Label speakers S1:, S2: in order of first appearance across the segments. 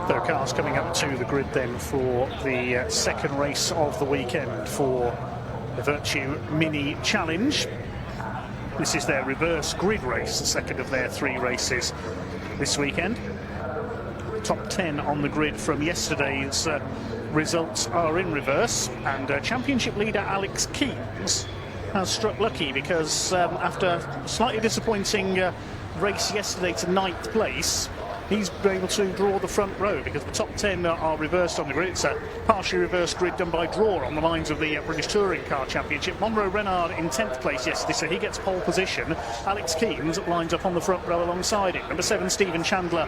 S1: There are cars coming up to the grid then for the second race of the weekend for the Vertu Mini Challenge. This is their reverse grid race, the second of their 3 races this weekend. Top 10 on the grid from yesterday's results are in reverse, and championship leader Alex Keanes has struck lucky because after a slightly disappointing race yesterday to 9th place, he's been able to draw the front row because the top 10 are reversed on the grid. It's a partially reversed grid done by draw on the lines of the British Touring Car Championship. Monroe Renard in 10th place yesterday, so he gets pole position. Alex Keanes lines up on the front row alongside it. Number 7, Stephen Chandler,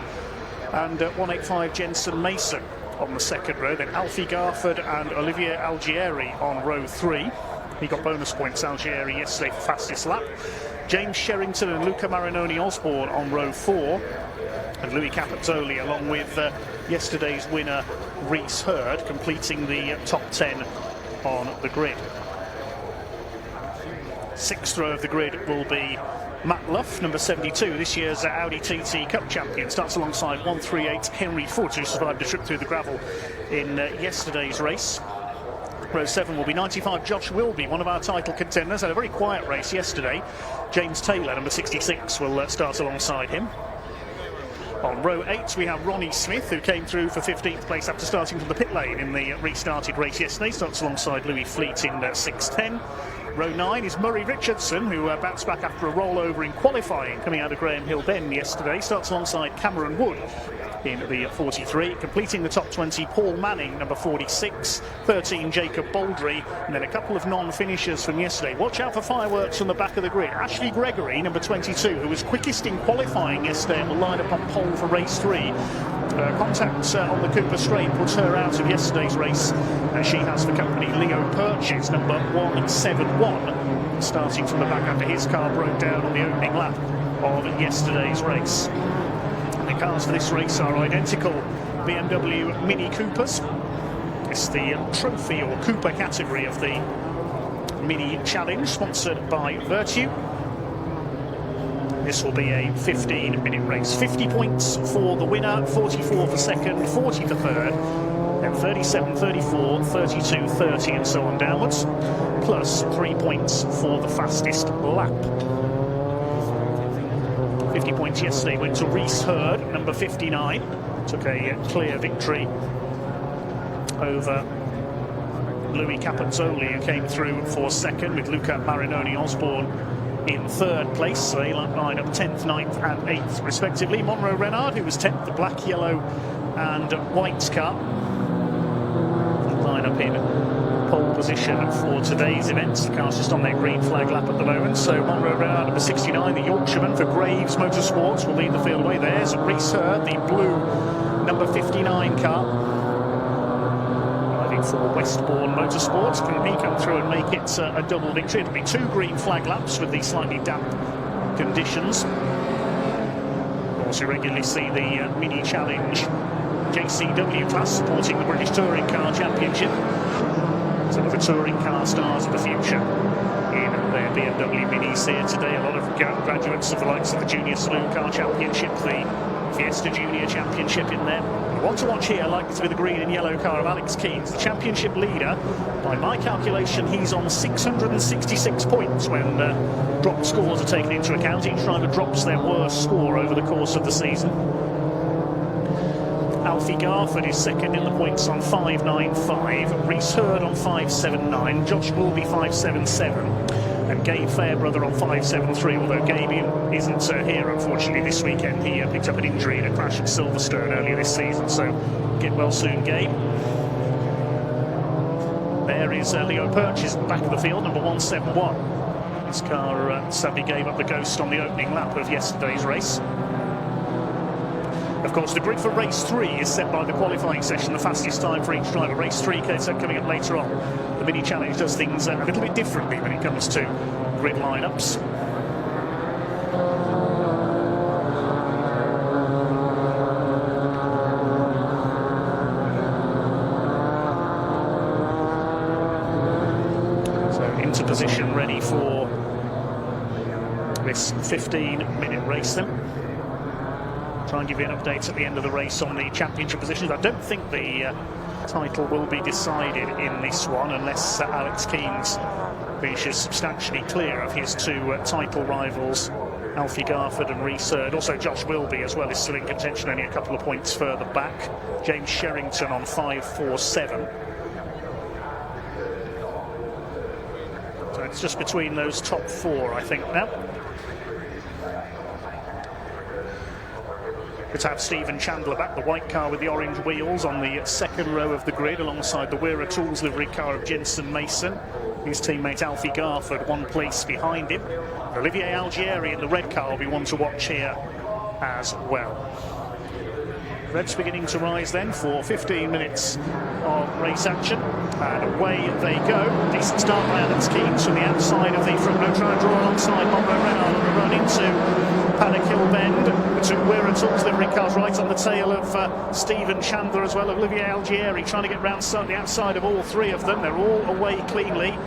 S1: and 185 Jensen Mason on the second row. Then Alfie Garford and Olivier Algieri on row 3. He got bonus points, Algieri, yesterday for fastest lap. James Sherrington and Luca Marinoni Osborne on row 4. And Louis Capezzoli, along with yesterday's winner Reese Hurd, completing the top 10 on the grid. 6th row of the grid will be Matt Luff, number 72, this year's Audi TT Cup champion. Starts alongside 138 Henry Foote, who survived a trip through the gravel in yesterday's race. Row 7 will be 95 Josh Wilby, one of our title contenders. Had a very quiet race yesterday. James Taylor, number 66, will start alongside him. On row 8 we have Ronnie Smith, who came through for 15th place after starting from the pit lane in the restarted race yesterday. Starts alongside Louis Fleet in 6.10. Row 9 is Murray Richardson, who bounced back after a rollover in qualifying coming out of Graham Hill Bend yesterday. Starts alongside Cameron Wood in the 43. Completing the top 20, Paul Manning, number 46, 13 Jacob Baldry, and then a couple of non-finishers from yesterday. Watch out for fireworks from the back of the grid. Ashley Gregory, number 22, who was quickest in qualifying yesterday and will line up on pole for race 3. Contact on the Cooper Straight puts her out of yesterday's race. She has for company Leo Purchase, number 171, starting from the back after his car broke down on the opening lap of yesterday's race. The cars for this race are identical BMW Mini Coopers. It's the trophy or Cooper category of the Mini Challenge, sponsored by Vertu. This will be a 15-minute race. 50 points for the winner, 44 for second, 40 for third, and 37, 34, 32, 30 and so on downwards, plus 3 points for the fastest lap. 50 points yesterday went to Reese Hurd, number 59. Took a clear victory over Louis Capezzoli, who came through for second, with Luca Marinoni Osborne in third place. So they line up 10th, 9th and 8th respectively. Monroe Renard, who was 10th, the black, yellow and white car, line up in pole position for today's events. The car's just on their green flag lap at the moment. So Monroe Renard, number 69, the Yorkshireman for Graves Motorsports, will lead the field away. There's Reese Hurd, the blue number 59 car, riding for Westbourne Motorsports. Can he come through and make it a double victory? It'll be 2 green flag laps with these slightly damp conditions. Also regularly see the Mini Challenge JCW class supporting the British Touring Car Championship. Some of the touring car stars of the future in their BMW Minis here today. A lot of graduates of the likes of the Junior Saloon Car Championship, the Fiesta Junior Championship in there. The one to watch here likely to be the green and yellow car of Alex Keanes, the championship leader. By my calculation, he's on 666 points when drop scores are taken into account. Each driver drops their worst score over the course of the season. Alfie Garford is second in the points on 595, Reese Hurd on 579, Josh Wilby 577, and Gabe Fairbrother on 573, although Gabe isn't here unfortunately this weekend. He picked up an injury in a crash at Silverstone earlier this season, so get well soon, Gabe. There is Leo Purchase at the back of the field, number 171. This car sadly gave up the ghost on the opening lap of yesterday's race. Of course, the grid for race 3 is set by the qualifying session, the fastest time for each driver. Race 3 coming up later on. The Mini Challenge does things a little bit differently when it comes to grid lineups. So into position, ready for this 15-minute race then. Try and give you an update at the end of the race on the championship positions. I don't think the title will be decided in this one unless Alex Keens finishes substantially clear of his two title rivals, Alfie Garford and Rhys Hurd. Also Josh Wilby as well is still in contention, only a couple of points further back. James Sherrington on 5.47. So it's just between those top four, I think, now. Good to have Stephen Chandler back, the white car with the orange wheels, on the second row of the grid alongside the Weir Tools livery car of Jensen Mason. His teammate Alfie Garford one place behind him. Olivier Algieri in the red car will be one to watch here as well. Reds beginning to rise then for 15 minutes of race action, and away they go. Decent start by Alex Keens from the outside of the front row, trying to draw alongside Monroe Renard on the run into Paddock Hill Bend. The two Weir Tools livery cars right on the tail of Stephen Chandler as well. Olivier Algieri trying to get round the outside of all three of them. They're all away cleanly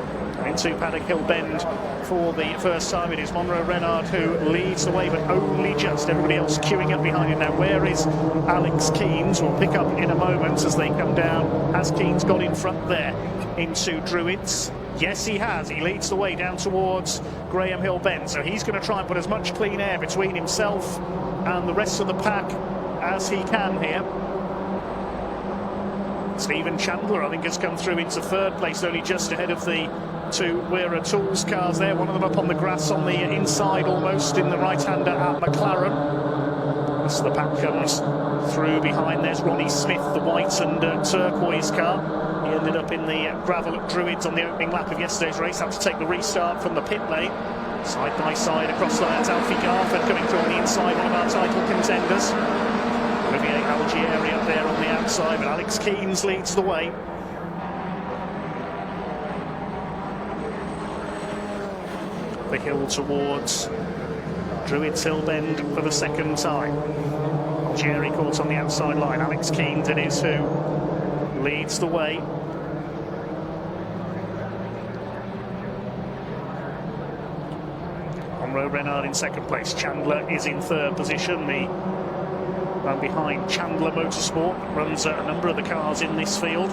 S1: into Paddock Hill Bend for the first time. It is Monroe Renard who leads the way, but only just. Everybody else queuing up behind him now. Where is Alex Keens? We'll pick up in a moment as they come down. Has Keens got in front there into Druids? Yes, he has. He leads the way down towards Graham Hill Bend, so he's going to try and put as much clean air between himself and the rest of the pack as he can here. Stephen Chandler, I think, has come through into third place, only just ahead of the two Weir Tools cars there. One of them up on the grass on the inside almost in the right-hander at McLaren. As the pack comes through behind, there's Ronnie Smith, the white and turquoise car. He ended up in the gravel at Druids on the opening lap of yesterday's race. Had to take the restart from the pit lane. Side by side across the lines, Alfie Garford coming through on the inside, one of our title contenders. Olivier Algieri up there on the outside, but Alex Keens leads the way. The hill towards Druids Hill Bend for the second time. Algieri caught on the outside line. Alex Keens it is who leads the way. Monroe Renard in second place. Chandler is in third position. The man behind, Chandler Motorsport, runs a number of the cars in this field.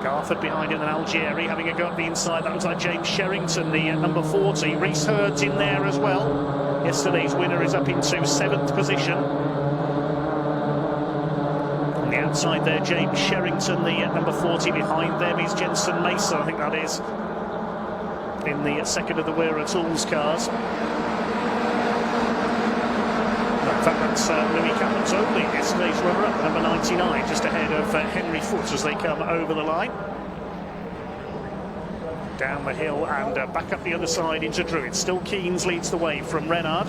S1: Garford behind him and Algieri having a go at the inside. That looks like James Sherrington, the number 40. Rhys Hurd's in there as well. Yesterday's winner is up into 7th position. On the outside there, James Sherrington, the number 40. Behind them is Jensen Mason, I think that is, in the second of the Weir Tools cars. In fact, that's Louis Capenzoli, yesterday's runner-up, number 99, just ahead of Henry Foote as they come over the line. Down the hill and back up the other side into Druids. Still Keens leads the way from Renard.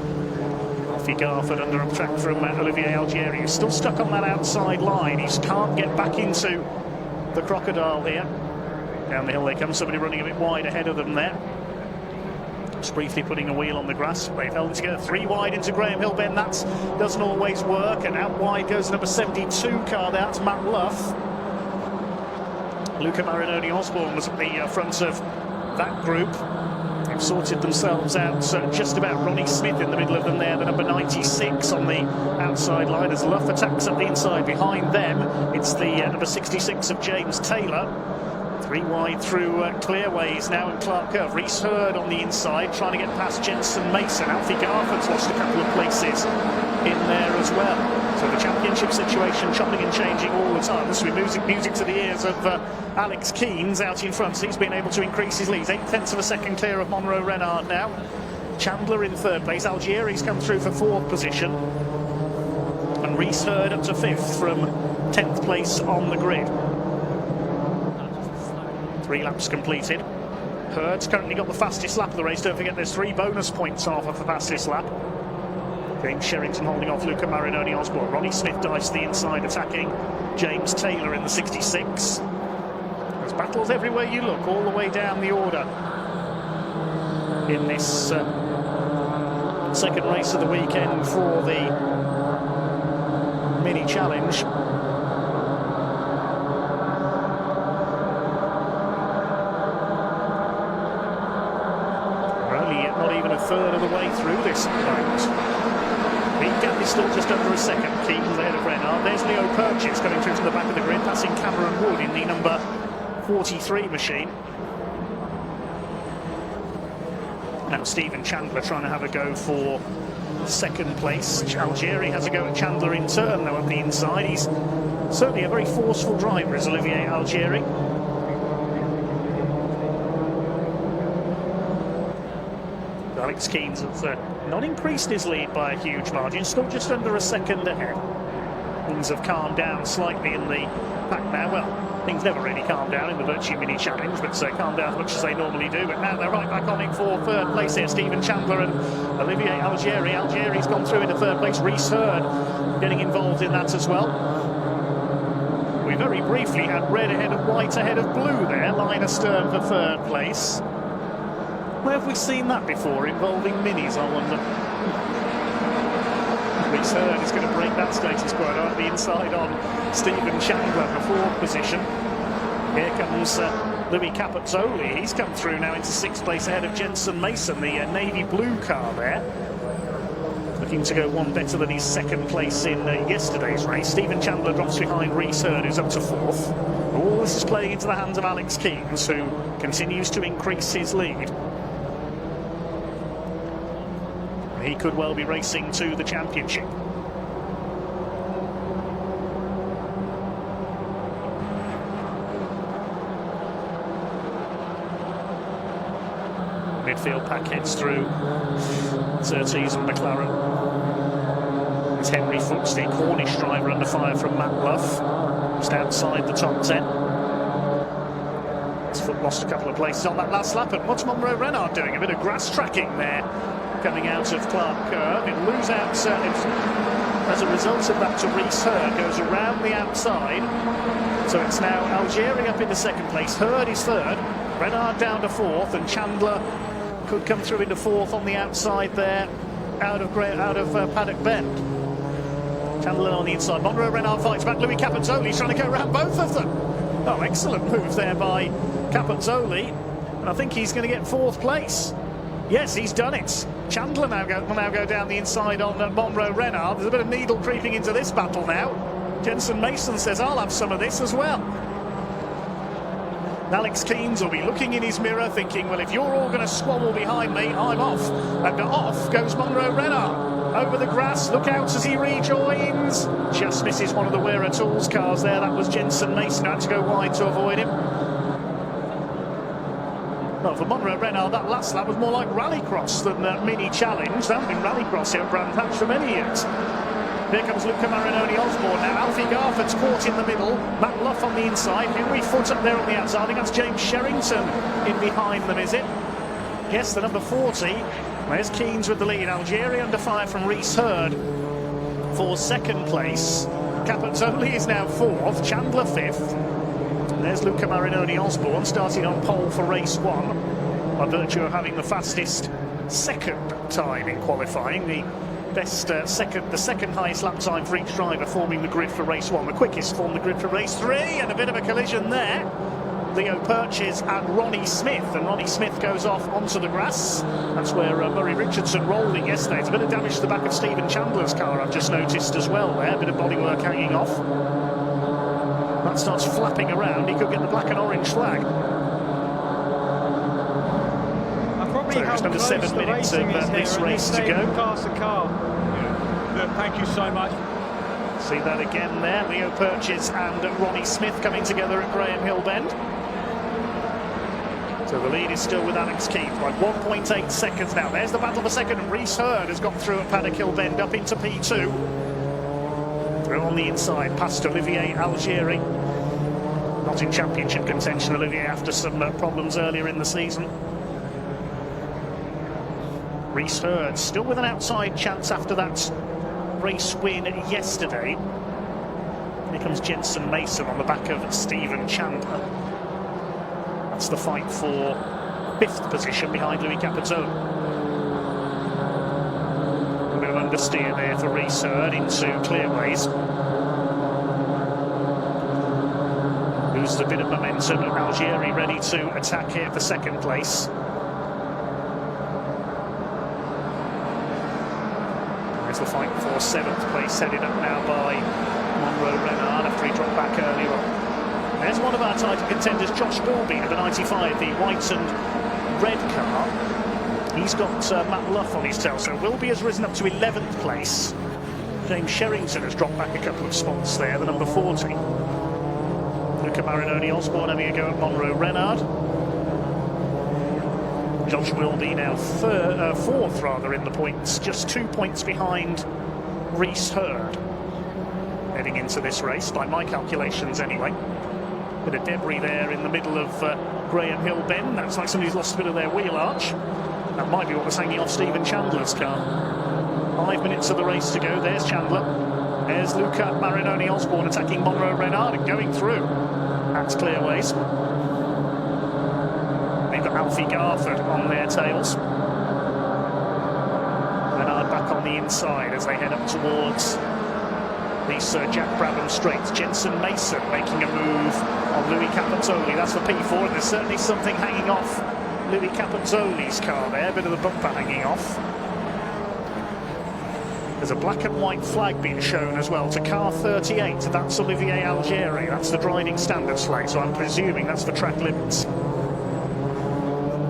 S1: Alfie Garford under a track from Olivier Algieri, who's still stuck on that outside line. He just can't get back into the crocodile here. Down the hill they come, somebody running a bit wide ahead of them there. Just briefly putting a wheel on the grass. They've held it together. 3 wide into Graham Hill Bend. That doesn't always work. And out wide goes number 72 car. That's Matt Luff. Luca Marinoni Osborne was at the front of that group. They've sorted themselves out. Just about Ronnie Smith in the middle of them there. The number 96 on the outside line as Luff attacks up the inside. Behind them, it's the number 66 of James Taylor. 3 wide through Clearways now and Clark Curve. Rhys Hurd on the inside, trying to get past Jensen Mason. Alfie Garford's lost a couple of places in there as well. So the championship situation chopping and changing all the time. This will be music to the ears of Alex Keens out in front. He's been able to increase his lead. 8/10 of a second clear of Monroe Renard now. Chandler in third place. Algieri's come through for 4th position. And Rhys Hurd up to 5th from 10th place on the grid. 3 laps completed. Hurd's currently got the fastest lap of the race. Don't forget there's 3 bonus points off of the fastest lap. James Sherrington holding off Luca Marinoni Osborne. Ronnie Smith dives to the inside, attacking James Taylor in the 66. There's battles everywhere you look, all the way down the order in this second race of the weekend for the Mini Challenge. Not even a third of the way through this at the moment. The gap is still just under a second. Keaton's ahead of Renard. There's Leo Purchase coming through to the back of the grid, passing Cameron Wood in the number 43 machine. Now Stephen Chandler trying to have a go for second place. Algieri has a go at Chandler in turn, though, on the inside. He's certainly a very forceful driver, is Olivier Algieri. Alex Keanes has not increased his lead by a huge margin, still just under a second ahead. Things have calmed down slightly in the pack now. Well, things never really calm down in the Vertu Mini Challenge, but calm down as much as they normally do. But now they're right back on it for third place here. Stephen Chandler and Olivier Algieri. Algieri's gone through into third place. Reese Hurd getting involved in that as well. We very briefly had red ahead of white ahead of blue there. Line astern for third place. Where have we seen that before involving minis, I wonder? Reese Hurd is going to break that status quo on the inside on Stephen Chandler for fourth position. Here comes Louis Capozzoli. He's come through now into sixth place ahead of Jensen Mason, the navy blue car there. Looking to go one better than his second place in yesterday's race. Stephen Chandler drops behind Reese Hurd, who's up to fourth. All this is playing into the hands of Alex Keanes, who continues to increase his lead. He could well be racing to the championship. Midfield pack heads through Surtees and McLaren. It's Henry Fuchs, the Cornish driver, under fire from Matt Luff, just outside the top 10. Foot lost a couple of places on that last lap. And what's Monroe Renard doing? A bit of grass tracking there, coming out of Clark Curve. It loses out as a result of that to Reese Hurd, goes around the outside. So it's now Algieri up in the second place. Hurd is third, Renard down to fourth, and Chandler could come through into fourth on the outside there, out of Paddock Bend. Chandler on the inside. Monroe Renard fights back. Louis Capozzoli's trying to go around both of them. Oh, excellent move there by Capozzoli, and I think he's going to get fourth place. Yes, he's done it. Chandler will now go down the inside on Monroe Renard. There's a bit of needle creeping into this battle now. Jensen Mason says, I'll have some of this as well. Alex Keanes will be looking in his mirror thinking, well, if you're all going to squabble behind me, I'm off. And off goes Monroe Renard. Over the grass, look out as he rejoins. Just misses one of the Wearer Tools cars there. That was Jensen Mason, had to go wide to avoid him. Well, for Monroe Renard, that last lap was more like rallycross than mini challenge. There hasn't been rallycross here at Brands Hatch for many years. Here comes Luca Marinoni Osborne now. Alfie Garford's caught in the middle. Matt Luff on the inside. Henry Foot up there on the outside. I think that's James Sherrington in behind them, is it? Yes, the number 40. There's Keanes with the lead. Algieri under fire from Reese Hurd for second place. Capozzoli is now fourth. Chandler fifth. And there's Luca Marinoni Osborne starting on pole for race one, by virtue of having the fastest second time in qualifying. The best the second highest lap time for each driver forming the grid for race one. The quickest formed the grid for race three, and a bit of a collision there. Leo Purchase and Ronnie Smith, and Ronnie Smith goes off onto the grass. That's where Murray Richardson rolled it yesterday. There's a bit of damage to the back of Stephen Chandler's car, I've just noticed as well there. A bit of bodywork hanging off. That starts flapping around. He could get the black and orange flag. So just under 7 minutes of this race to go.
S2: Past the car. Look, thank you so much.
S1: See that again there. Leo Purchase and Ronnie Smith coming together at Graham Hill Bend. So the lead is still with Alex Keanes by 1.8 seconds now. There's the battle for second, and Reese Hurd has got through at Paddock Hill Bend up into P2. Through on the inside past Olivier Algieri. Not in championship contention, Olivier, after some problems earlier in the season. Reese Hurd still with an outside chance after that race win yesterday. Here comes Jensen Mason on the back of Stephen Chandler. That's the fight for fifth position behind Louis Capozzoli. A bit of understeer there for Reese Hurd into clearways. Loses a bit of momentum. Algieri ready to attack here for second place. into the fight for 7th place, headed up now by Monroe Renard after he dropped back earlier on. There's one of our title contenders, Josh Wilby, number 95, the white and red car. He's got Matt Luff on his tail, so Wilby has risen up to 11th place. James Sherrington has dropped back a couple of spots there, the number 40. Luca Marinoni Osborne having a go at Monroe Renard. Josh Wilby now fourth rather in the points, just 2 points behind Reese Hurd heading into this race, by my calculations anyway. Bit of debris there in the middle of Graham Hill Bend. That's like somebody's lost a bit of their wheel arch. That might be what was hanging off Stephen Chandler's car. 5 minutes of the race to go. There's Chandler. There's Luca Marinoni Osborne attacking Monroe Renard and going through. That's Clearways. They've got Alfie Garford on their tails. Renard back on the inside as they head up towards these Jack Brabham straights. Jensen Mason making a move on Louis Capozzoli. That's for P4, and there's certainly something hanging off Louis Capozzoli's car there. A bit of the bumper hanging off. There's a black and white flag being shown as well to car 38. That's Olivier Algeri. That's the driving standards flag, so I'm presuming that's for track limits.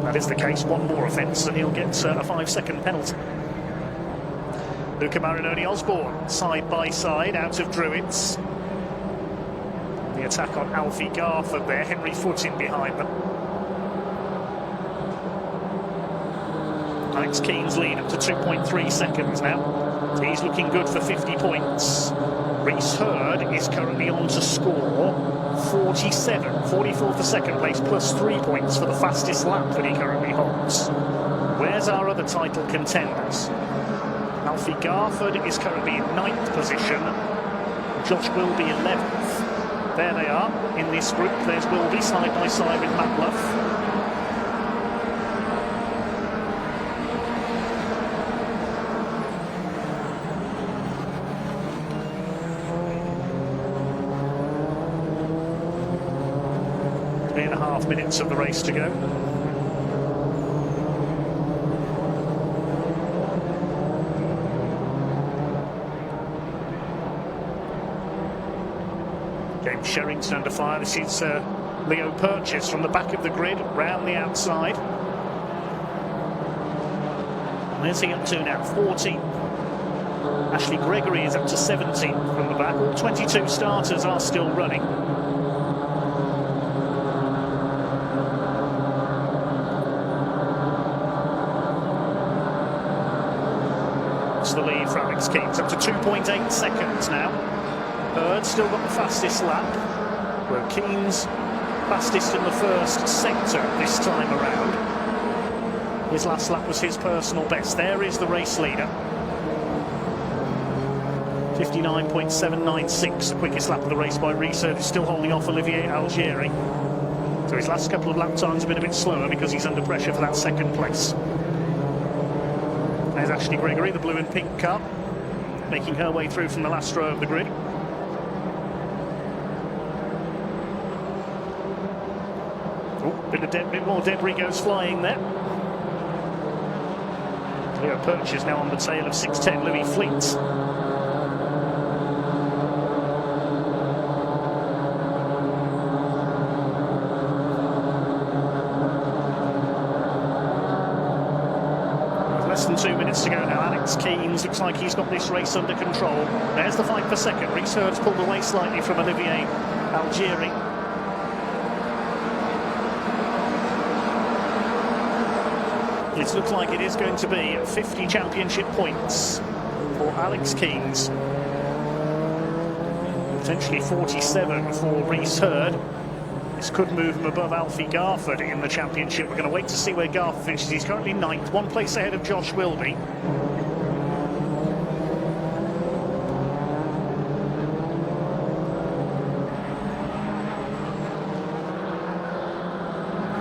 S1: That is the case. One more offence and he'll get a 5-second penalty. Luca Marinoni Osborne side by side out of Druids. The attack on Alfie Garford there. Henry Foote in behind them. Alex Keane's lead up to 2.3 seconds now. He's looking good for 50 points. Reese Hurd is currently on to score 47, 44 for second place, plus 3 points for the fastest lap that he currently holds. Where's our other title contenders? Alfie Garford is currently in 9th position. Josh Wilby 11th. There they are in this group. There's Wilby side by side with Matt Luff. Minutes of the race to go. James Sherrington under fire. This is Leo Purchase from the back of the grid, round the outside. Where's he up to now? 14. Ashley Gregory is up to 17 from the back. All 22 starters are still running. The lead for Alex Keane's up to 2.8 seconds now. Hurd still got the fastest lap, where Keane's fastest in the first sector this time around. His last lap was his personal best. There is the race leader. 59.796, the quickest lap of the race by Reese Hurd, is still holding off Olivier Algeri. So his last couple of lap times have been a bit slower because he's under pressure for that second place. There's Ashley Gregory, the blue and pink car, making her way through from the last row of the grid. Oh, bit more debris goes flying there. Leo Perch is now on the tail of 610 Louis Fleet. Less than 2 minutes to go now. Alex Keane's looks like he's got this race under control. There's the fight for second. Reese Hurd's pulled away slightly from Olivier Algeri. It looks like it is going to be 50 championship points for Alex Keane's. Potentially 47 for Reese Hurd. This could move him above Alfie Garford in the championship. We're going to wait to see where Garford finishes. He's currently 9th, 1 place ahead of Josh Wilby.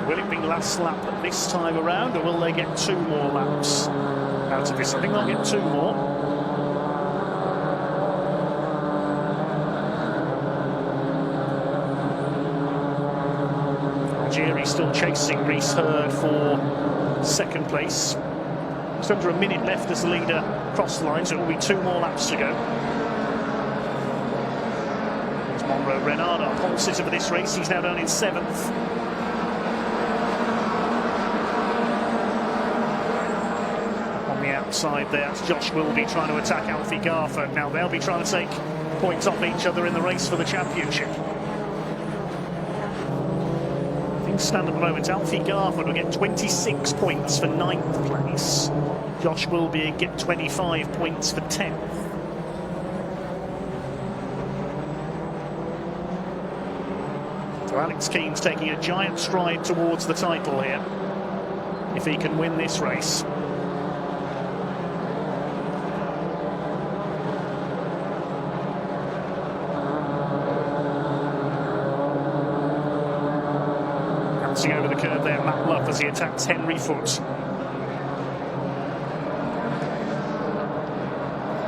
S1: Will it be last lap this time around, or will they get 2 more laps out of this? I think they'll get 2 more. Algeri still chasing Reese Hurd for second place. Just under a minute left as the leader crossed the line, so it will be 2 more laps to go. There's Monroe Renard, our pole sitter for this race. He's now down in 7th. On the outside there, it's Josh Wilby trying to attack Alfie Garford. Now they'll be trying to take points off each other in the race for the championship. Things stand at the moment. Alfie Garford will get 26 points for 9th place. Josh Wilby will get 25 points for 10th. So Alex Keane's taking a giant stride towards the title here, if he can win this race. Over the curve there, Matt Luff as he attacks Henry Foote.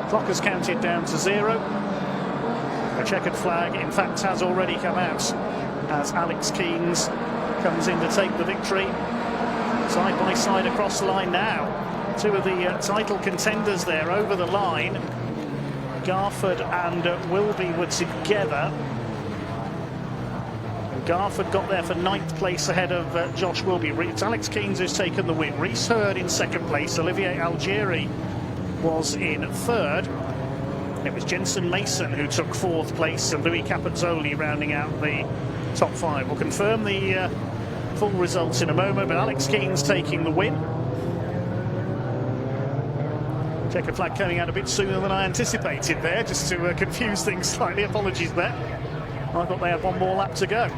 S1: Clock has counted down to 0. A checkered flag, in fact, has already come out as Alex Keanes comes in to take the victory. Side by side across the line now. 2 of the title contenders there over the line. Garford and Wilby were together. Garford got there for 9th place ahead of Josh Wilby. It's Alex Keanes who's taken the win. Rhys Hurd in 2nd place. Olivier Algieri was in 3rd. It was Jensen Mason who took 4th place, and Louis Capozzoli rounding out the top 5. We'll confirm the full results in a moment, but Alex Keanes taking the win. Checkered flag coming out a bit sooner than I anticipated there, just to confuse things slightly. Apologies there. I thought they had 1 more lap to go.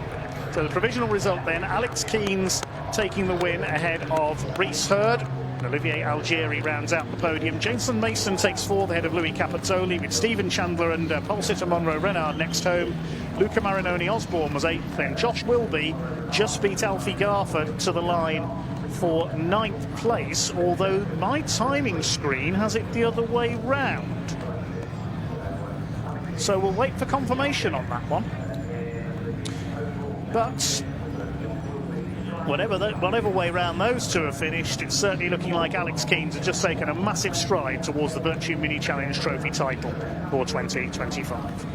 S1: So the provisional result then, Alex Keanes taking the win ahead of Rhys Hurd. Olivier Algieri rounds out the podium. Jensen Mason takes 4th ahead of Louis Capozzoli, with Stephen Chandler and pole sitter Monroe Renard next home. Luca Marinoni Osborne was 8th then. Josh Wilby just beat Alfie Garford to the line for 9th place, although my timing screen has it the other way round. So we'll wait for confirmation on that one. But whatever way round those 2 have finished, it's certainly looking like Alex Keanes has just taken a massive stride towards the Vertu Mini Challenge Trophy title for 2025.